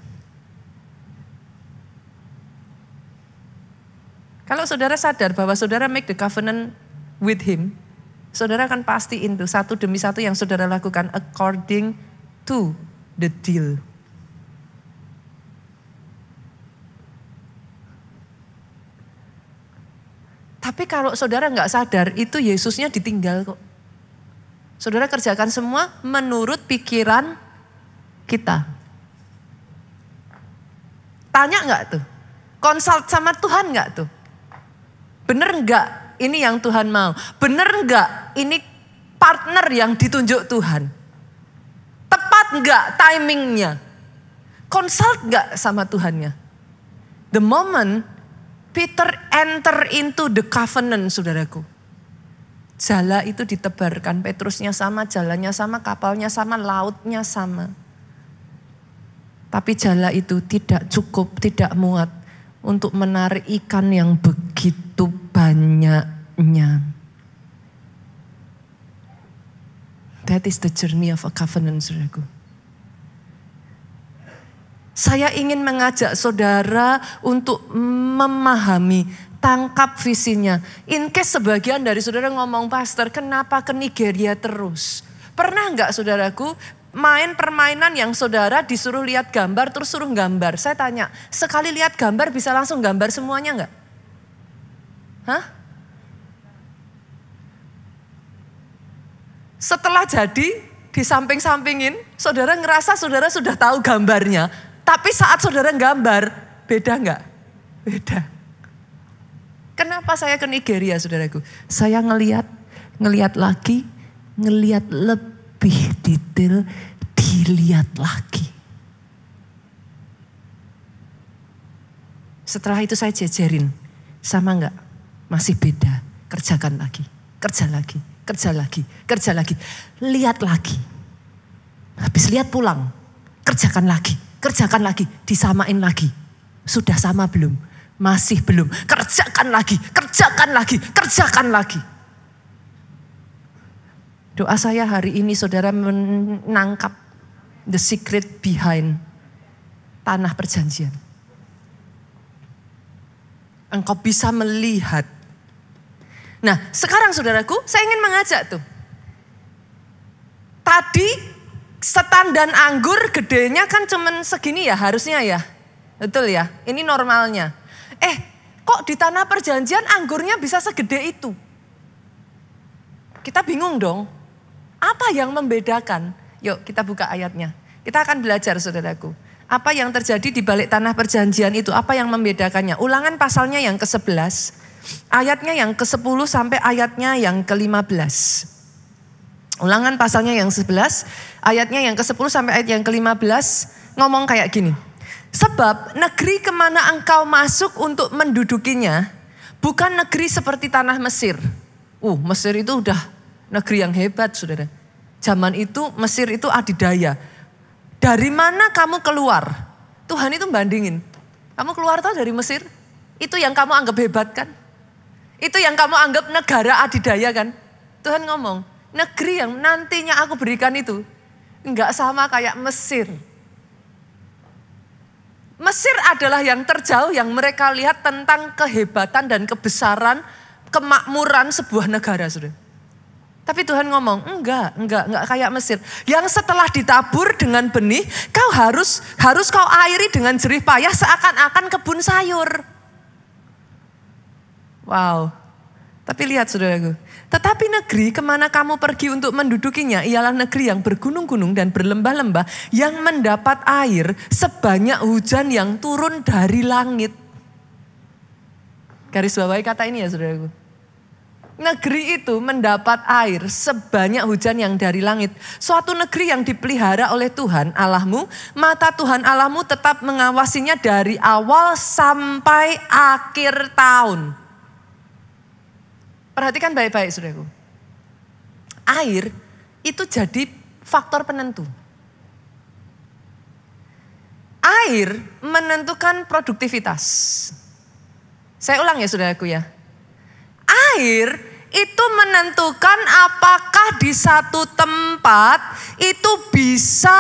Kalau saudara sadar bahwa saudara make the covenant with Him, saudara akan pastiin tuh satu demi satu yang saudara lakukan according to the deal. Tapi kalau saudara nggak sadar, itu Yesusnya ditinggal kok. Saudara kerjakan semua menurut pikiran kita. Tanya nggak tuh? Konsult sama Tuhan nggak tuh? Bener nggak ini yang Tuhan mau? Bener nggak ini partner yang ditunjuk Tuhan? Tepat nggak timingnya? Konsult nggak sama Tuhannya? The moment Peter enter into the covenant, saudaraku. Jala itu ditebarkan, Petrusnya sama, jalannya sama, kapalnya sama, lautnya sama. Tapi jala itu tidak cukup, tidak muat untuk menarik ikan yang begitu banyaknya. That is the journey of a covenant, saudaraku. Saya ingin mengajak saudara untuk memahami, tangkap visinya. In case sebagian dari saudara ngomong, pastor kenapa ke Nigeria terus? Pernah enggak saudaraku main permainan yang saudara disuruh lihat gambar terus suruh gambar? Saya tanya, sekali lihat gambar bisa langsung gambar semuanya enggak? Hah? Setelah jadi di samping-sampingin, saudara ngerasa saudara sudah tahu gambarnya. Tapi saat saudara gambar, beda enggak? Beda. Kenapa saya ke Nigeria, saudaraku? Saya ngeliat lagi, ngeliat lebih detail, dilihat lagi. Setelah itu saya jejerin, sama enggak? Masih beda, kerjakan lagi, kerja lagi, kerja lagi, kerja lagi. Lihat lagi. Habis lihat pulang, kerjakan lagi, disamain lagi. Sudah sama belum? Masih belum. Kerjakan lagi, kerjakan lagi, kerjakan lagi. Doa saya hari ini saudara menangkap the secret behind tanah perjanjian. Engkau bisa melihat. Nah sekarang saudaraku, saya ingin mengajak tuh. Tadi setandan anggur gedenya kan cuman segini ya harusnya ya. Betul ya, ini normalnya. Kok di tanah perjanjian anggurnya bisa segede itu? Kita bingung dong. Apa yang membedakan? Yuk kita buka ayatnya. Kita akan belajar saudaraku. Apa yang terjadi di balik tanah perjanjian itu? Apa yang membedakannya? Ulangan pasalnya yang ke-11. Ayatnya yang ke-10 sampai ayatnya yang ke-15. Ulangan pasalnya yang 11. Ayatnya yang ke-10 sampai ayat yang ke-15. Ngomong kayak gini. Sebab negeri kemana engkau masuk untuk mendudukinya. Bukan negeri seperti tanah Mesir. Mesir itu udah negeri yang hebat saudara. Zaman itu Mesir itu adidaya. Dari mana kamu keluar? Tuhan itu bandingin. Kamu keluar tau dari Mesir? Itu yang kamu anggap hebat kan? Itu yang kamu anggap negara adidaya kan? Tuhan ngomong, negeri yang nantinya aku berikan itu enggak sama kayak Mesir. Mesir adalah yang terjauh yang mereka lihat tentang kehebatan dan kebesaran, kemakmuran sebuah negara saudara. Tapi Tuhan ngomong, enggak kayak Mesir. Yang setelah ditabur dengan benih, kau harus kau airi dengan jerih payah seakan-akan kebun sayur. Wow. Tapi lihat saudaraku, tetapi negeri kemana kamu pergi untuk mendudukinya ialah negeri yang bergunung-gunung dan berlembah-lembah yang mendapat air sebanyak hujan yang turun dari langit. Garis bawahi kata ini ya saudaraku. Negeri itu mendapat air sebanyak hujan yang dari langit. Suatu negeri yang dipelihara oleh Tuhan Allahmu. Mata Tuhan Allahmu tetap mengawasinya dari awal sampai akhir tahun. Perhatikan baik-baik saudaraku. Air itu jadi faktor penentu. Air menentukan produktivitas. Saya ulang ya saudaraku ya. Air itu menentukan apakah di satu tempat itu bisa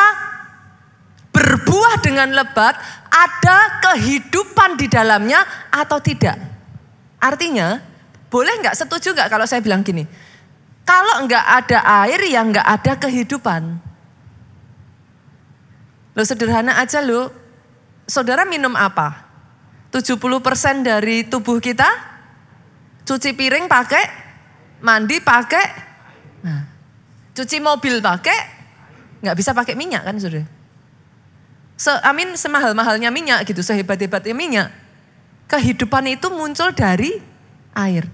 berbuah dengan lebat, ada kehidupan di dalamnya atau tidak. Artinya, boleh nggak, setuju nggak kalau saya bilang gini? Kalau nggak ada air ya nggak ada kehidupan. Lo sederhana aja lo, saudara minum apa? 70% dari tubuh kita, cuci piring pakai, mandi pakai, cuci mobil pakai, nggak bisa pakai minyak kan saudara? Semahal-mahalnya minyak gitu, sehebat-hebatnya minyak. Kehidupan itu muncul dari air.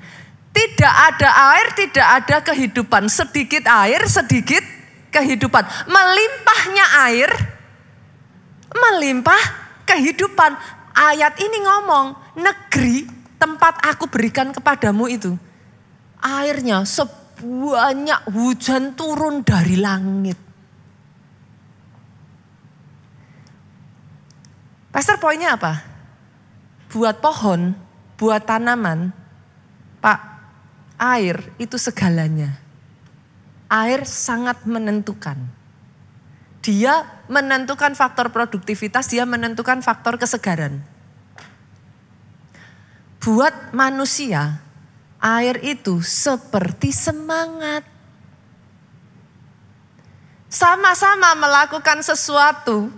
Tidak ada air, tidak ada kehidupan. Sedikit air, sedikit kehidupan. Melimpahnya air, melimpah kehidupan. Ayat ini ngomong, negeri tempat aku berikan kepadamu itu, airnya sebanyak hujan turun dari langit. Pastor, poinnya apa? Buat pohon, buat tanaman, Pak, air itu segalanya. Air sangat menentukan. Dia menentukan faktor produktivitas, dia menentukan faktor kesegaran. Buat manusia, air itu seperti semangat. Sama-sama melakukan sesuatu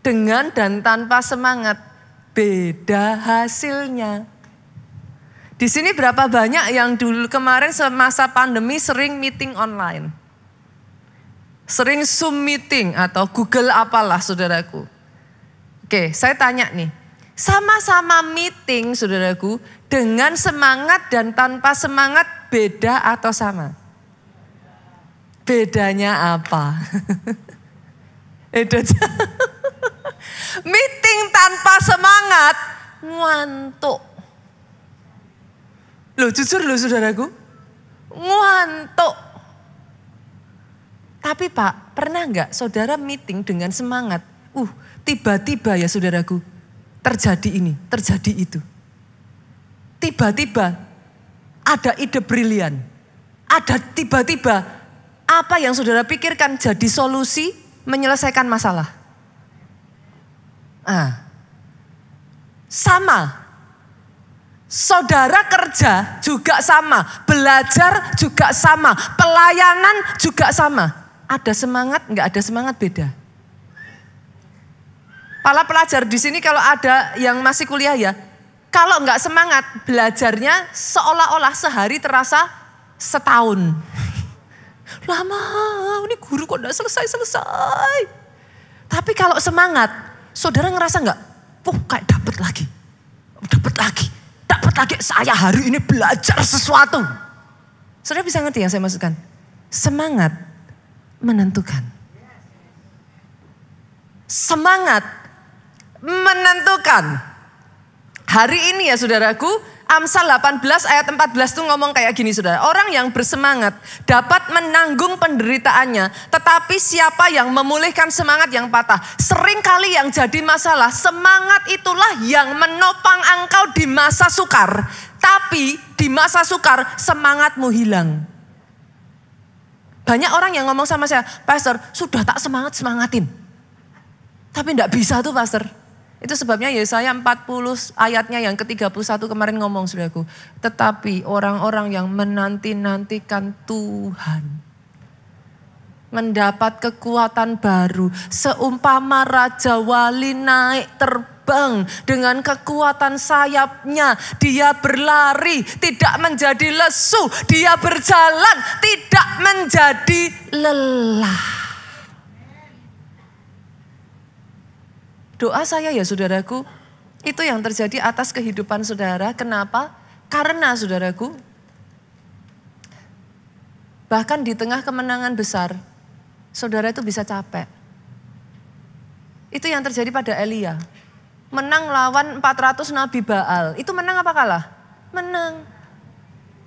dengan dan tanpa semangat, beda hasilnya. Di sini berapa banyak yang dulu kemarin semasa pandemi sering meeting online? sering Zoom meeting atau Google apalah saudaraku. Oke, saya tanya nih, sama-sama meeting saudaraku dengan semangat dan tanpa semangat beda atau sama? Bedanya apa? Meeting tanpa semangat, ngantuk. Loh jujur loh saudaraku, ngantuk. Tapi Pak, pernah nggak saudara meeting dengan semangat? Tiba-tiba ya saudaraku, terjadi ini, terjadi itu. Tiba-tiba ada ide brilian. Ada tiba-tiba apa yang saudara pikirkan jadi solusi menyelesaikan masalah. Sama. Saudara kerja juga sama, belajar juga sama, pelayanan juga sama. Ada semangat, enggak ada semangat beda. Para pelajar di sini kalau ada yang masih kuliah ya, kalau enggak semangat belajarnya seolah-olah sehari terasa setahun. Lama, ini guru kok enggak selesai-selesai. Tapi kalau semangat, saudara ngerasa enggak? Kayak dapat lagi. Dapat lagi, saya hari ini belajar sesuatu. Saudara bisa ngerti yang saya maksudkan? Semangat menentukan. Semangat menentukan. Hari ini ya saudaraku, Amsal 18 ayat 14 itu ngomong kayak gini saudara. Orang yang bersemangat dapat menanggung penderitaannya. Tetapi siapa yang memulihkan semangat yang patah? Seringkali yang jadi masalah, semangat itulah yang menopang engkau di masa sukar. Tapi di masa sukar semangatmu hilang. Banyak orang yang ngomong sama saya, Pastor sudah tak semangatin. Tapi enggak bisa tuh Pastor. Itu sebabnya Yesaya 40 ayatnya yang ke-31 kemarin ngomong saudaraku. Tetapi orang-orang yang menanti-nantikan Tuhan mendapat kekuatan baru. Seumpama Raja Wali naik terbang dengan kekuatan sayapnya. Dia berlari tidak menjadi lesu. Dia berjalan tidak menjadi lelah. Doa saya ya saudaraku, itu yang terjadi atas kehidupan saudara. Kenapa? Karena saudaraku, bahkan di tengah kemenangan besar, saudara itu bisa capek. Itu yang terjadi pada Elia. Menang lawan 400 Nabi Baal. Itu menang apa kalah? Menang.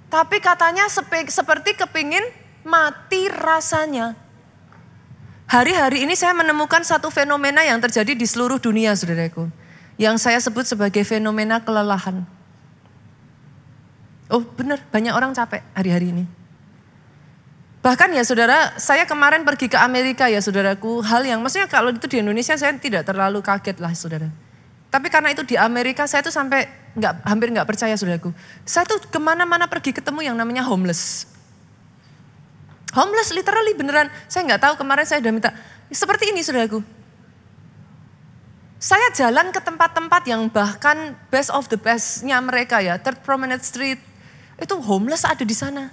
Tapi katanya seperti kepingin mati rasanya. Hari-hari ini saya menemukan satu fenomena yang terjadi di seluruh dunia saudaraku. Yang saya sebut sebagai fenomena kelelahan. Oh benar, banyak orang capek hari-hari ini. Bahkan ya saudara, saya kemarin pergi ke Amerika ya saudaraku. Hal yang maksudnya kalau itu di Indonesia saya tidak terlalu kaget lah saudara. Tapi karena itu di Amerika saya tuh sampai hampir nggak percaya saudaraku. Saya tuh kemana-mana pergi ketemu yang namanya homeless. Homeless literally beneran, saya nggak tahu kemarin saya udah minta, seperti ini saudaraku. Saya jalan ke tempat-tempat yang bahkan best of the bestnya mereka ya, Third Promenade Street, itu homeless ada di sana.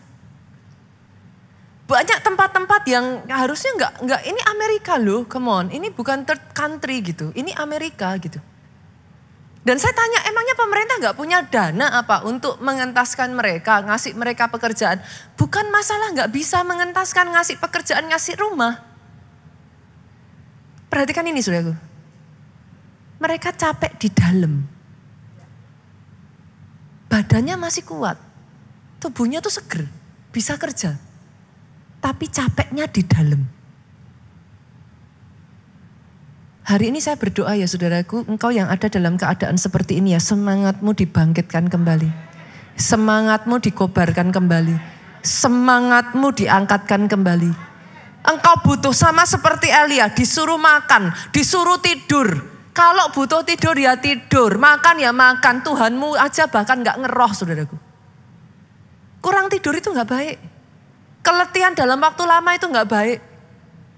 Banyak tempat-tempat yang harusnya nggak ini Amerika loh, come on, ini bukan third country gitu, ini Amerika gitu. Dan saya tanya, emangnya pemerintah nggak punya dana apa untuk mengentaskan mereka, ngasih mereka pekerjaan? Bukan masalah nggak bisa mengentaskan, ngasih pekerjaan, ngasih rumah. Perhatikan ini saudaraku. Mereka capek di dalam. Badannya masih kuat. Tubuhnya tuh seger, bisa kerja. Tapi capeknya di dalam. Hari ini saya berdoa ya saudaraku, engkau yang ada dalam keadaan seperti ini ya, semangatmu dibangkitkan kembali. Semangatmu dikobarkan kembali. Semangatmu diangkatkan kembali. Engkau butuh sama seperti Elia, disuruh makan, disuruh tidur. Kalau butuh tidur ya tidur, makan ya makan. Tuhanmu aja bahkan gak ngeroh saudaraku. Kurang tidur itu gak baik. Keletihan dalam waktu lama itu gak baik.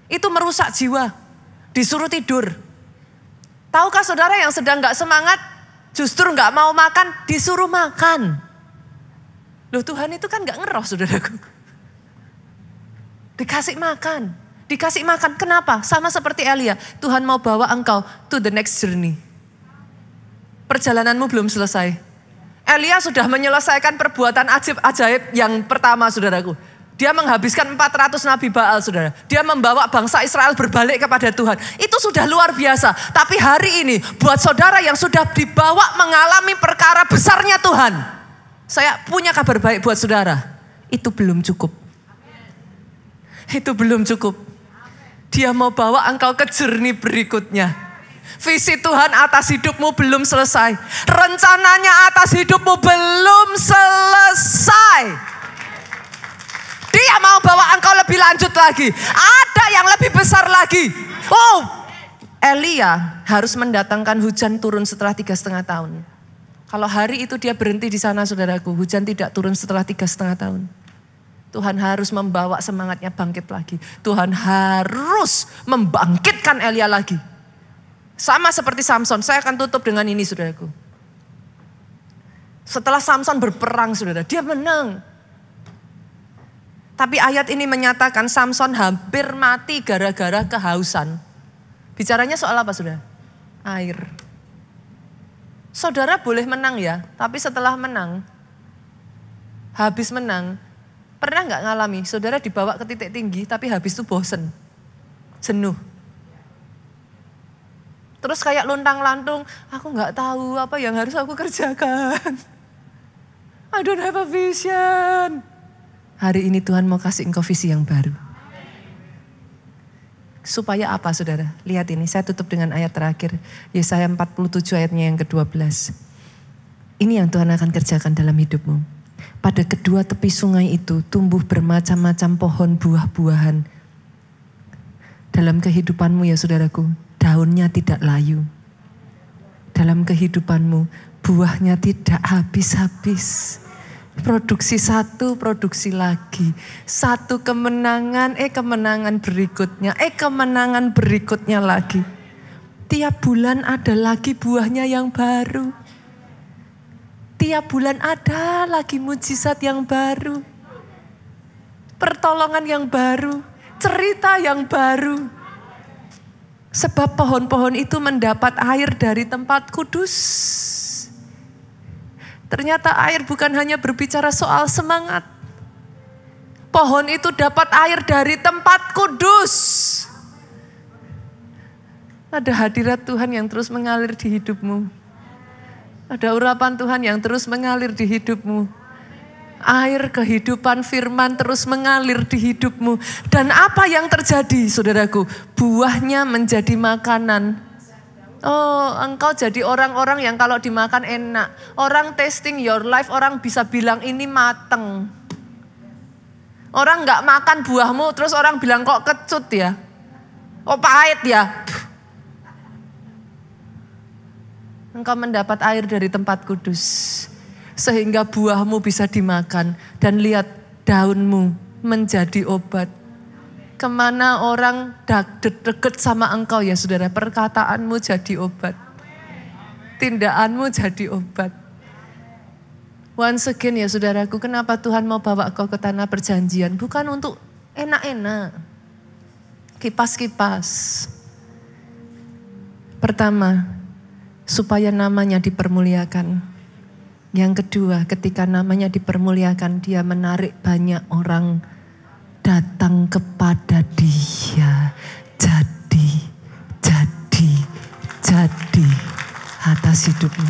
Itu merusak jiwa. Disuruh tidur. Tahukah saudara yang sedang gak semangat, justru gak mau makan, disuruh makan. Loh Tuhan itu kan gak ngeroh saudaraku. Dikasih makan, Dikasih makan, kenapa? Sama seperti Elia, Tuhan mau bawa engkau to the next journey. Perjalananmu belum selesai. Elia sudah menyelesaikan perbuatan ajaib yang pertama, saudaraku. Dia menghabiskan 400 nabi Baal, saudara. Dia membawa bangsa Israel berbalik kepada Tuhan. Itu sudah luar biasa. Tapi hari ini buat saudara yang sudah dibawa mengalami perkara besarnya Tuhan. Saya punya kabar baik buat saudara. Itu belum cukup. Itu belum cukup. Dia mau bawa engkau ke journey berikutnya. Visi Tuhan atas hidupmu belum selesai. Rencananya atas hidupmu belum selesai. Dia mau bawa engkau lebih lanjut lagi. Ada yang lebih besar lagi. Oh, Elia harus mendatangkan hujan turun setelah 3,5 tahun. Kalau hari itu dia berhenti di sana, saudaraku, hujan tidak turun setelah 3,5 tahun. Tuhan harus membawa semangatnya bangkit lagi. Tuhan harus membangkitkan Elia lagi. Sama seperti Samson. Saya akan tutup dengan ini, saudaraku. Setelah Samson berperang, saudara, dia menang. Tapi ayat ini menyatakan Samson hampir mati gara-gara kehausan. Bicaranya soal apa, saudara? Air. Saudara boleh menang ya, tapi setelah menang, habis menang, pernah nggak ngalami saudara dibawa ke titik tinggi tapi habis itu bosen, jenuh. Terus kayak luntang-lantung, aku nggak tahu apa yang harus aku kerjakan. I don't have a vision. Hari ini Tuhan mau kasih engkau visi yang baru. Supaya apa, saudara? Lihat ini, saya tutup dengan ayat terakhir. Yesaya 47 ayatnya yang ke-12. Ini yang Tuhan akan kerjakan dalam hidupmu. Pada kedua tepi sungai itu tumbuh bermacam-macam pohon buah-buahan. Dalam kehidupanmu ya saudaraku, daunnya tidak layu. Dalam kehidupanmu, buahnya tidak habis-habis. Produksi satu, produksi lagi. Satu kemenangan, kemenangan berikutnya, kemenangan berikutnya lagi. Tiap bulan ada lagi buahnya yang baru. Tiap bulan ada lagi mujizat yang baru. Pertolongan yang baru, cerita yang baru. Sebab pohon-pohon itu mendapat air dari tempat kudus. Ternyata air bukan hanya berbicara soal semangat. Pohon itu dapat air dari tempat kudus. Ada hadirat Tuhan yang terus mengalir di hidupmu. Ada urapan Tuhan yang terus mengalir di hidupmu. Air kehidupan firman terus mengalir di hidupmu. Dan apa yang terjadi, saudaraku? Buahnya menjadi makanan. Oh, engkau jadi orang-orang yang kalau dimakan enak. Orang tasting your life, orang bisa bilang ini mateng. Orang gak makan buahmu, terus orang bilang kok kecut ya. Kok pahit ya. Engkau mendapat air dari tempat kudus. Sehingga buahmu bisa dimakan. Dan lihat daunmu menjadi obat. Kemana orang deket sama engkau ya saudara, perkataanmu jadi obat. Tindakanmu jadi obat. Once again ya saudaraku, kenapa Tuhan mau bawa kau ke tanah perjanjian? Bukan untuk enak-enak, kipas-kipas. Pertama, supaya namanya dipermuliakan. Yang kedua, ketika namanya dipermuliakan, dia menarik banyak orang datang kepada dia. Jadi atas hidupmu.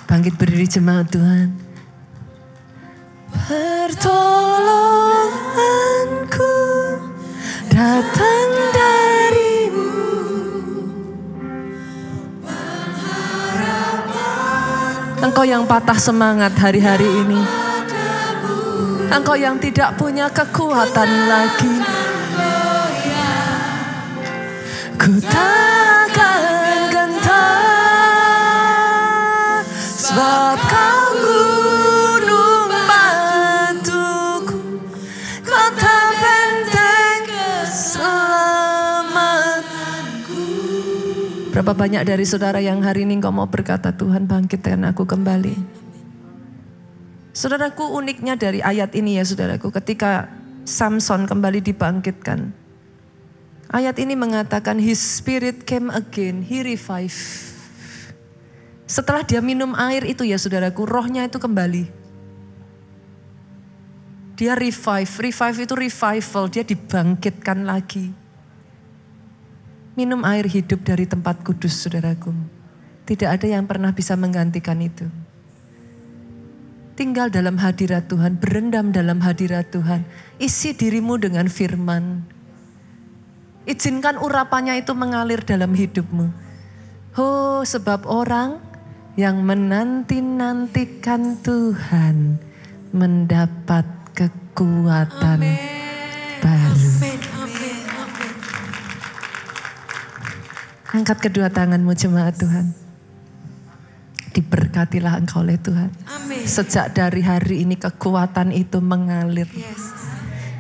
Bangkit berdiri jemaat Tuhan. Pertolonganku datang darimu. Engkau yang patah semangat hari-hari ini. Engkau yang tidak punya kekuatan lagi. Ku takkan gentar, sebab kau gunung batuku, kota benteng keselamatanku. Berapa banyak dari saudara yang hari ini engkau mau berkata, Tuhan bangkitkan aku kembali. Saudaraku, uniknya dari ayat ini ya saudaraku, ketika Samson kembali dibangkitkan, Ayat ini mengatakan His Spirit came again, He revive. Setelah dia minum air itu ya saudaraku, rohnya itu kembali. Dia revive itu revival, dia dibangkitkan lagi. Minum air hidup dari tempat kudus saudaraku. Tidak ada yang pernah bisa menggantikan itu. Tinggal dalam hadirat Tuhan, berendam dalam hadirat Tuhan. Isi dirimu dengan firman. Izinkan urapannya itu mengalir dalam hidupmu. Oh, sebab orang yang menanti-nantikan Tuhan mendapat kekuatan baru. Angkat kedua tanganmu jemaat Tuhan. Diberkatilah engkau oleh Tuhan. Amin. Sejak dari hari ini kekuatan itu mengalir. Yes.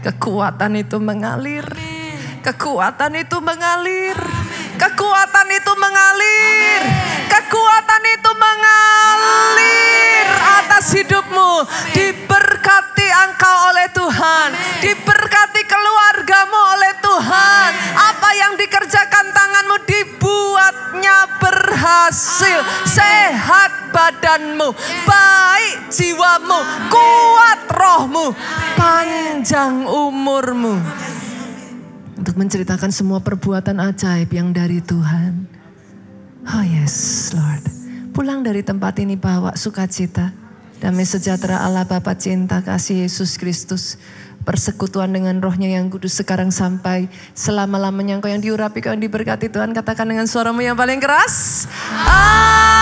Kekuatan itu mengalir. Amin. Kekuatan itu mengalir. Amin. Kekuatan itu mengalir. Amin. Kekuatan itu mengalir atas hidupmu. Diberkati engkau oleh Tuhan. Diberkati keluargamu oleh Tuhan. Apa yang dikerjakan tanganmu dibuatnya berhasil. Sehat badanmu, baik jiwamu, kuat rohmu, panjang umurmu. Untuk menceritakan semua perbuatan ajaib yang dari Tuhan. Oh yes Lord. Pulang dari tempat ini bawa sukacita. Damai sejahtera Allah Bapa cinta kasih Yesus Kristus. Persekutuan dengan rohnya yang kudus sekarang sampai selama-lamanya. Engkau yang diurapi, engkau yang diberkati Tuhan. Katakan dengan suaramu yang paling keras. Amin.